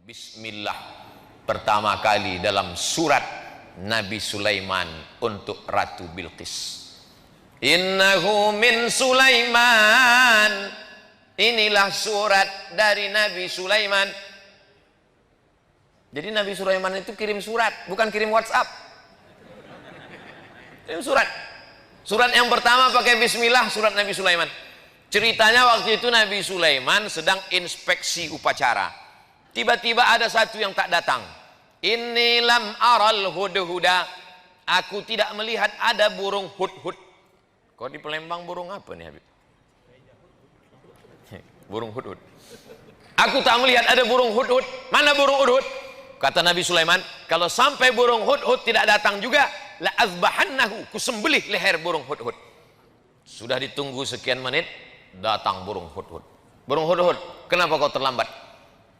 Bismillah pertama kali dalam surat Nabi Sulaiman untuk Ratu Bilqis. Innahu min Sulaiman. Inilah surat dari Nabi Sulaiman. Jadi Nabi Sulaiman itu kirim surat, bukan kirim WhatsApp. Kirim surat. Surat yang pertama pakai bismillah, surat Nabi Sulaiman. Ceritanya waktu itu Nabi Sulaiman sedang inspeksi upacara. Tiba-tiba ada satu yang tak datang. Inni lam aral hudhuda. Aku tidak melihat ada burung hudhud. Kau di Palembang burung apa nih Habib? Burung hudhud. Aku tak melihat ada burung hudhud. Mana burung hudhud? Kata Nabi Sulaiman, kalau sampai burung hudhud tidak datang juga, la azbahannahu, kusembelih leher burung hudhud. Sudah ditunggu sekian menit, datang burung hudhud. Burung hudhud, kenapa kau terlambat?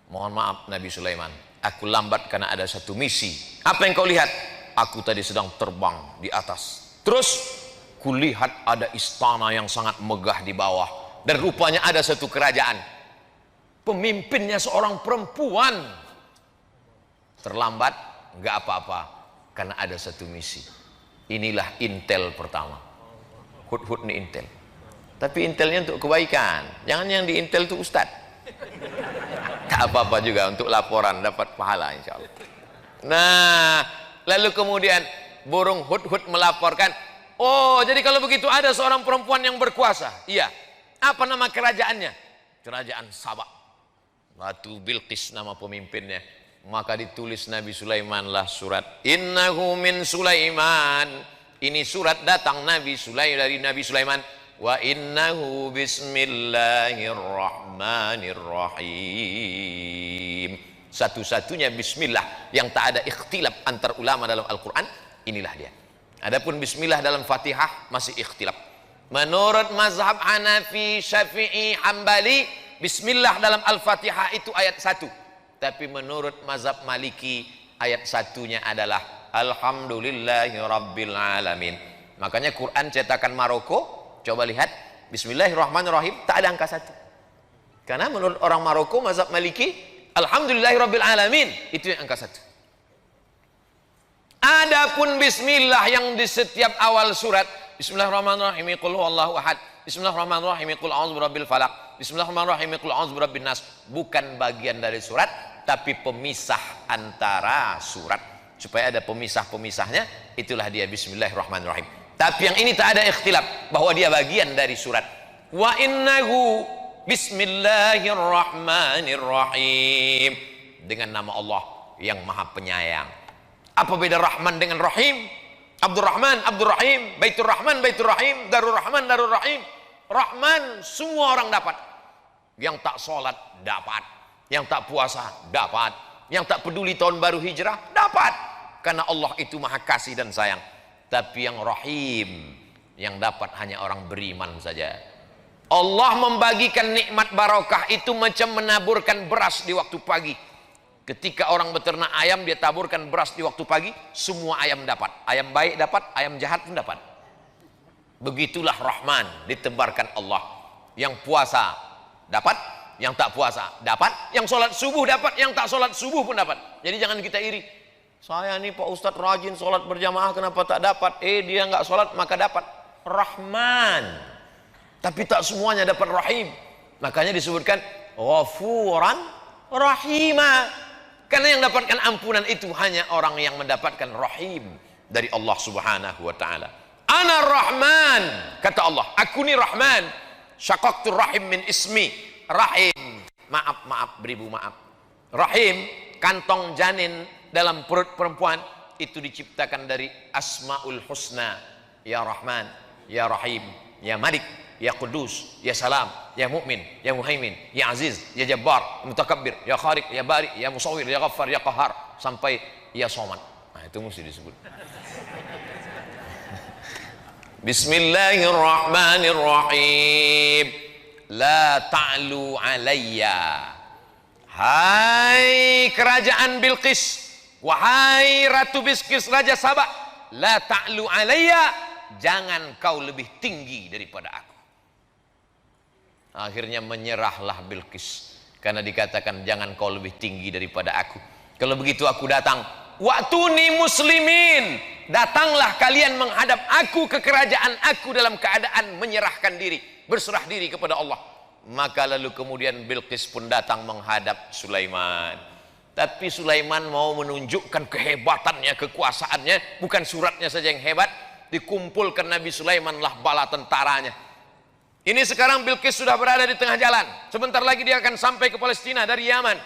Mohon maaf Nabi Sulaiman, aku lambat karena ada satu misi. Apa yang kau lihat? Aku tadi sedang terbang di atas. Terus kulihat ada istana yang sangat megah di bawah. Dan rupanya ada satu kerajaan. Pemimpinnya seorang perempuan. Terlambat, nggak apa-apa, karena ada satu misi. Inilah intel pertama. Hudhud nih intel. Tapi intelnya untuk kebaikan. Jangan yang di intel itu ustadz. Tak apa-apa juga untuk laporan, dapat pahala insya Allah. Nah, lalu kemudian burung hudhud melaporkan, oh jadi kalau begitu ada seorang perempuan yang berkuasa. Iya. Apa nama kerajaannya? Kerajaan Sabak. Ratu Bilqis nama pemimpinnya. Maka ditulis Nabi Sulaiman lah surat. Innahu min Sulaiman. Ini surat datang Nabi Sulaiman dari Nabi Sulaiman. Wa innahu bismillahirrahmanirrahim. Satu-satunya bismillah yang tak ada ikhtilaf antar ulama dalam Al-Quran, inilah dia. Adapun bismillah dalam Fatihah masih ikhtilaf. Menurut mazhab Hanafi, Syafi'i, Hambali, bismillah dalam Al-Fatihah itu ayat 1. Tapi menurut mazhab Maliki, ayat 1-nya adalah Alhamdulillahi Rabbil Alamin. Makanya Quran cetakan Maroko, coba lihat, bismillahirrahmanirrahim, tak ada angka 1. Karena menurut orang Maroko, mazhab Maliki, Alhamdulillahirabbil alamin, itu yang angka 1. Adapun bismillah yang di setiap awal surat, bismillahirrahmanirrahim, qul huwallahu ahad, bismillahirrahmanirrahim, qul a'udzu birabbil falaq, bismillahirrahmanirrahim, qul a'udzu birabbin nas, bukan bagian dari surat, tapi pemisah antara surat. Supaya ada pemisah-pemisahnya, itulah dia bismillahirrahmanirrahim. Tapi yang ini tak ada ikhtilaf bahwa dia bagian dari surat. Wa innahu bismillahirrahmanirrahim. Dengan nama Allah yang maha penyayang. Apa beda Rahman dengan Rahim? Abdurrahman, Abdurrahim, Baitur Rahman, Baitur Rahim, Darur Rahman, Darur Rahim. Rahman semua orang dapat. Yang tak sholat dapat. Yang tak puasa dapat. Yang tak peduli tahun baru hijrah dapat. Karena Allah itu maha kasih dan sayang. Tapi yang Rahim, yang dapat hanya orang beriman saja. Allah membagikan nikmat barokah itu macam menaburkan beras di waktu pagi. Ketika orang beternak ayam, dia taburkan beras di waktu pagi, semua ayam dapat. Ayam baik dapat, ayam jahat pun dapat. Begitulah Rahman ditebarkan Allah. Yang puasa dapat, yang tak puasa dapat, yang sholat subuh dapat, yang tak sholat subuh pun dapat. Jadi jangan kita iri. Saya nih Pak Ustadz rajin sholat berjamaah, kenapa tak dapat? Dia nggak sholat maka dapat. Rahman. Tapi tak semuanya dapat Rahim. Makanya disebutkan Ghafuran Rahima. Karena yang dapatkan ampunan itu hanya orang yang mendapatkan Rahim dari Allah Subhanahu wa ta'ala. Ana Rahman, kata Allah, aku ni Rahman. Syaqaqtur Rahim min ismi. Rahim, maaf, beribu maaf. Rahim, kantong janin dalam perut perempuan itu diciptakan dari Asmaul Husna. Ya Rahman, Ya Rahim, Ya Malik, Ya Qudus, Ya Salam, Ya Mu'min, Ya Muhaimin, Ya Aziz, Ya Jabbar, Ya Mutakabbir, Ya Khaliq, Ya Bari, Ya Musawwir, Ya Ghaffar, Ya Qahar, sampai Ya Somad. Nah, itu mesti disebut. Bismillahirrahmanirrahim. La ta'lu alayya. Hai kerajaan Bilqis, wahai Ratu Bilqis, Raja Sabak, la ta'lu alayya, jangan kau lebih tinggi daripada aku. Akhirnya menyerahlah Bilqis Karena dikatakan jangan kau lebih tinggi daripada aku. Kalau begitu aku datang. Wa'tuni muslimin, datanglah kalian menghadap aku ke kerajaan aku dalam keadaan menyerahkan diri, berserah diri kepada Allah. Maka lalu kemudian Bilqis pun datang menghadap Sulaiman. Tapi Sulaiman mau menunjukkan kehebatannya, kekuasaannya. Bukan suratnya saja yang hebat, dikumpulkan Nabi Sulaiman lah bala tentaranya. Ini sekarang Bilqis sudah berada di tengah jalan. Sebentar lagi dia akan sampai ke Palestina dari Yaman.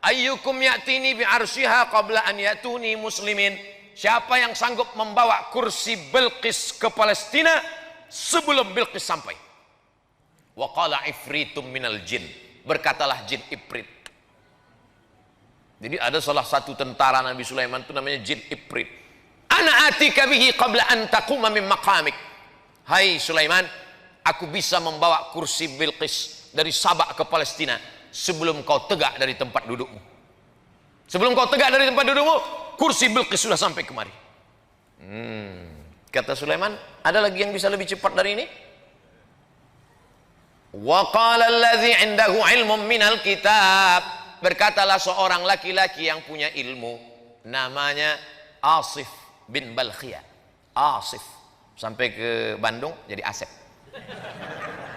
Ayyukum ya'tini bi'arsyiha qabla an ya'tuni muslimin. Siapa yang sanggup membawa kursi Bilqis ke Palestina sebelum Bilqis sampai? Wa qala ifritum minal jin, berkatalah jin Ifrit. Jadi ada salah satu tentara Nabi Sulaiman itu namanya jin Ifrit. Ana atika bihi qabla an taquma min maqamik. Hai Sulaiman, aku bisa membawa kursi Bilqis dari Sabak ke Palestina sebelum kau tegak dari tempat dudukmu. Sebelum kau tegak dari tempat dudukmu, kursi Bilqis sudah sampai kemari. Kata Sulaiman, ada lagi yang bisa lebih cepat dari ini? Wa qala allazi 'indahu 'ilmun minal kitab, berkatalah seorang laki-laki yang punya ilmu, namanya Asif bin Balkhiyah. Asif sampai ke Bandung jadi Asep.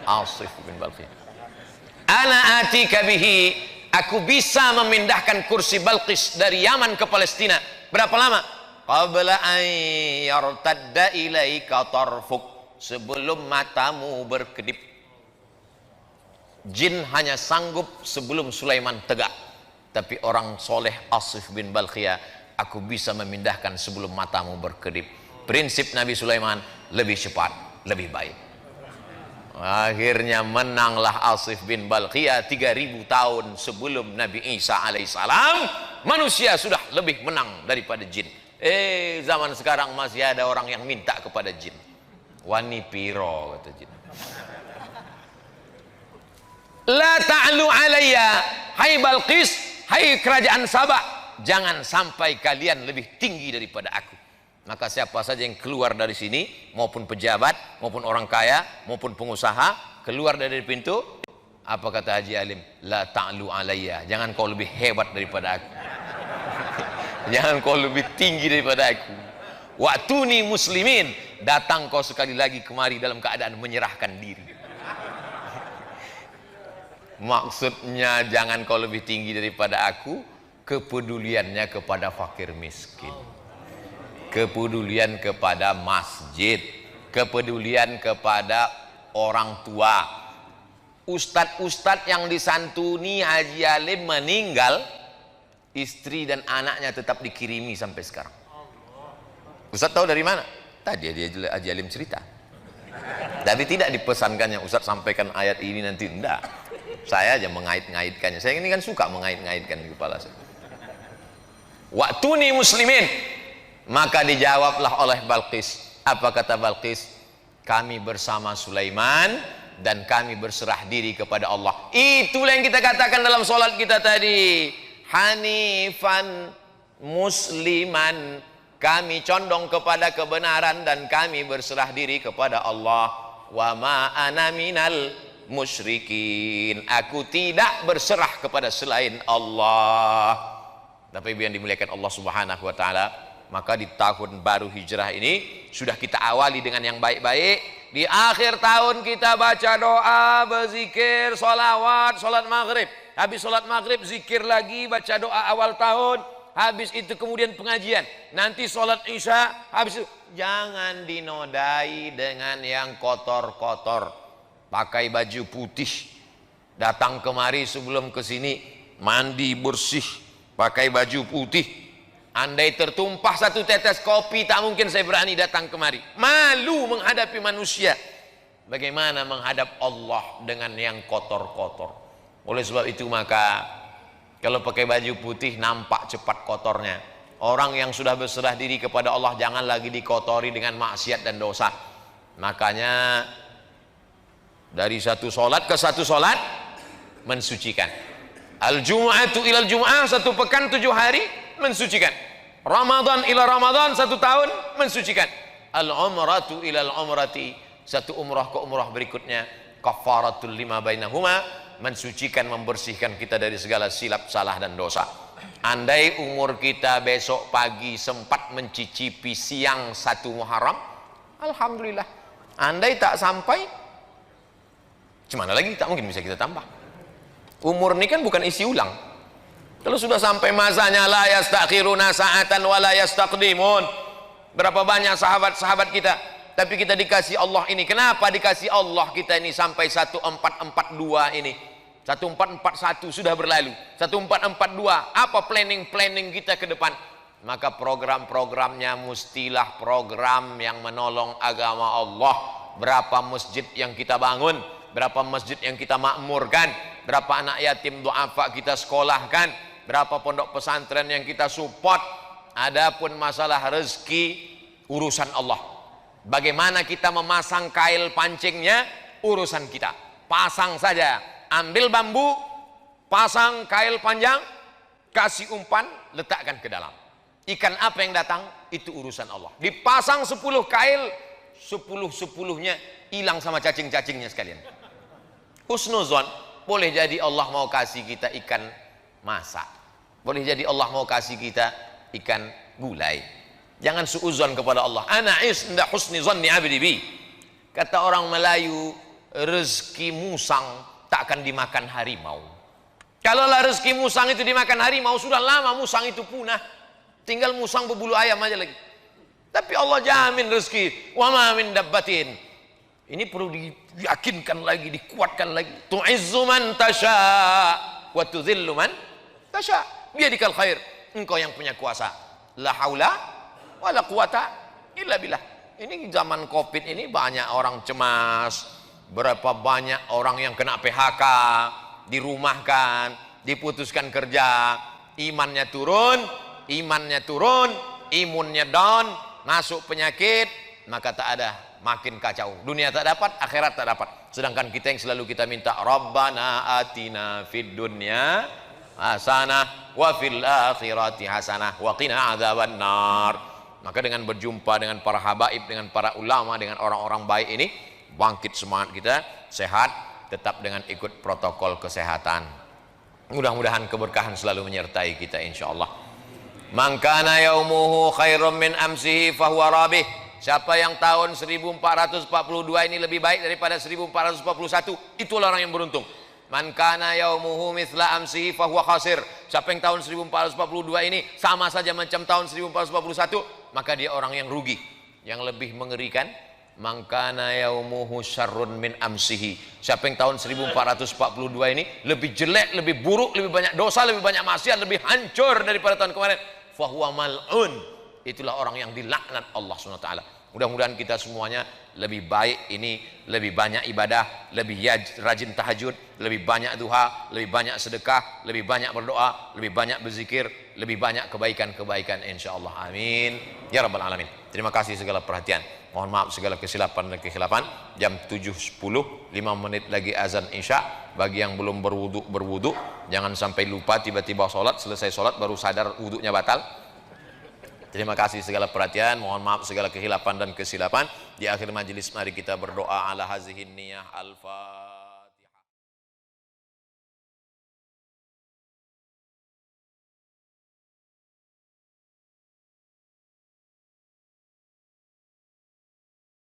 Asif bin Balkhiyah. Ana atika bihi, aku bisa memindahkan kursi Balqis dari Yaman ke Palestina. Berapa lama? Qabla an yartadda ilaika tarfuk, sebelum matamu berkedip. Jin hanya sanggup sebelum Sulaiman tegak. Tapi orang soleh Asif bin Balkhiyah, aku bisa memindahkan sebelum matamu berkedip. Prinsip Nabi Sulaiman, lebih cepat, lebih baik. Akhirnya menanglah Asif bin Balkhiyah. 3000 tahun sebelum Nabi Isa alaihissalam, manusia sudah lebih menang daripada jin. Zaman sekarang masih ada orang yang minta kepada jin. Wani piro, kata jin. La ta'lu alayya, hai Balqis, hai kerajaan Sabak, jangan sampai kalian lebih tinggi daripada aku. Maka siapa saja yang keluar dari sini, maupun pejabat, maupun orang kaya, maupun pengusaha, keluar dari pintu, apa kata Haji Alim? La ta'lu alayya, jangan kau lebih hebat daripada aku. Jangan kau lebih tinggi daripada aku. Wa'tuni muslimin, datang kau sekali lagi kemari dalam keadaan menyerahkan diri. Maksudnya jangan kau lebih tinggi daripada aku, kepeduliannya kepada fakir miskin, kepedulian kepada masjid, kepedulian kepada orang tua. Ustadz-ustadz yang disantuni Haji Alim meninggal, istri dan anaknya tetap dikirimi sampai sekarang. Ustadz tahu dari mana? Tadi dia Haji Alim cerita. Tapi tidak dipesankannya Ustadz sampaikan ayat ini nanti, enggak. Saya aja mengait-ngaitkannya. Saya ini kan suka mengait-ngaitkan di kepala saya. Wa'tuni muslimin. Maka dijawablah oleh Balqis. Apa kata Balqis? Kami bersama Sulaiman dan kami berserah diri kepada Allah. Itulah yang kita katakan dalam sholat kita tadi. Hanifan musliman. Kami condong kepada kebenaran dan kami berserah diri kepada Allah. Wa ma ana minal musyrikin, aku tidak berserah kepada selain Allah. Tapi yang dimuliakan Allah Subhanahu wa taala, maka di tahun baru hijrah ini sudah kita awali dengan yang baik-baik. Di akhir tahun kita baca doa, berzikir, sholawat, sholat maghrib. Habis sholat maghrib zikir lagi, baca doa awal tahun. Habis itu kemudian pengajian. Nanti sholat isya. Habis itu jangan dinodai dengan yang kotor-kotor. Pakai baju putih, datang kemari sebelum ke sini mandi bersih, pakai baju putih. Andai tertumpah satu tetes kopi, tak mungkin saya berani datang kemari. Malu menghadapi manusia. Bagaimana menghadap Allah dengan yang kotor-kotor? Oleh sebab itu maka kalau pakai baju putih nampak cepat kotornya. Orang yang sudah berserah diri kepada Allah jangan lagi dikotori dengan maksiat dan dosa. Makanya dari satu solat ke satu solat mensucikan. Al-Jum'atu ilal Jum'ah, satu pekan 7 hari mensucikan. Ramadan ila Ramadan, 1 tahun mensucikan. Al-Umratu ilal Umrati, satu umrah ke umrah berikutnya. Kafaratul lima bainahuma, mensucikan, membersihkan kita dari segala silap, salah dan dosa. Andai umur kita besok pagi sempat mencicipi siang 1 Muharram, alhamdulillah. Andai tak sampai, gimana lagi? Tak mungkin bisa kita tambah. Umur ini kan bukan isi ulang. Kalau sudah sampai masanya, la yastakhiruna sa'atan wa la yastaqdimun. Berapa banyak sahabat-sahabat kita, tapi kita dikasih Allah ini. Kenapa dikasih Allah kita ini sampai 1442 ini? 1441 sudah berlalu, 1442. Apa planning kita ke depan? Maka program-programnya mestilah program yang menolong agama Allah. Berapa masjid yang kita bangun, berapa masjid yang kita makmurkan, berapa anak yatim duafa kita sekolahkan, berapa pondok pesantren yang kita support. Adapun masalah rezeki, urusan Allah. Bagaimana kita memasang kail pancingnya, urusan kita. Pasang saja. Ambil bambu, pasang kail panjang, kasih umpan, letakkan ke dalam. Ikan apa yang datang, itu urusan Allah. Dipasang 10 kail, 10-10-nya hilang sama cacing-cacingnya sekalian. Husnuzon, boleh jadi Allah mau kasih kita ikan masak. Boleh jadi Allah mau kasih kita ikan gulai. Jangan suuzon kepada Allah. Ana inda husni zanni abdi bi. Kata orang Melayu, rezeki musang tak akan dimakan harimau. Kalau rezeki musang itu dimakan harimau, sudah lama musang itu punah. Tinggal musang berbulu ayam aja lagi. Tapi Allah jamin rezeki. Wa ma min dabbatin. Ini perlu diyakinkan lagi, dikuatkan lagi. Tu'izzu man tasha wa tudhillu man tasha. Biyadikal khair. Engkau yang punya kuasa. La haula wa la quwata illa billah. Ini zaman Covid ini banyak orang cemas. Berapa banyak orang yang kena PHK, dirumahkan, diputuskan kerja, imannya turun, imunnya down, masuk penyakit, maka tak ada, makin kacau. Dunia tak dapat, akhirat tak dapat. Sedangkan kita yang selalu kita minta, Rabbana atina fid dunya hasanah wa fil akhirati hasanah wa qina adzabannar. Maka dengan berjumpa dengan para habaib, dengan para ulama, dengan orang-orang baik ini, bangkit semangat kita, sehat, tetap dengan ikut protokol kesehatan. Mudah-mudahan keberkahan selalu menyertai kita insyaallah. Man kana yaumuhu khairum min amsihi fahuwa rabih. Siapa yang tahun 1442 ini lebih baik daripada 1441, itulah orang yang beruntung. Man kana yaumuhu mithla amsihi fahuwa khasir. Siapa yang tahun 1442 ini sama saja macam tahun 1441, maka dia orang yang rugi. Yang lebih mengerikan, man kana yaumuhu syarrun min amsihi. Siapa yang tahun 1442 ini lebih jelek, lebih buruk, lebih banyak dosa, lebih banyak maksiat, lebih hancur daripada tahun kemarin, fahuwa mal'un. Itulah orang yang dilaknat Allah SWT. Mudah-mudahan kita semuanya lebih baik ini, lebih banyak ibadah, lebih rajin tahajud, lebih banyak duha, lebih banyak sedekah, lebih banyak berdoa, lebih banyak berzikir, lebih banyak kebaikan-kebaikan insyaallah. Amin ya rabbal alamin. Terima kasih segala perhatian. Mohon maaf segala kesilapan dan kekhilafan. Jam 7.10, 5 menit lagi azan isya. Bagi yang belum berwudu, jangan sampai lupa tiba-tiba sholat, selesai sholat baru sadar wudunya batal. Terima kasih segala perhatian. Mohon maaf segala kekhilafan dan kesilapan. Di akhir majelis mari kita berdoa ala hazihin niyah al-fatihah.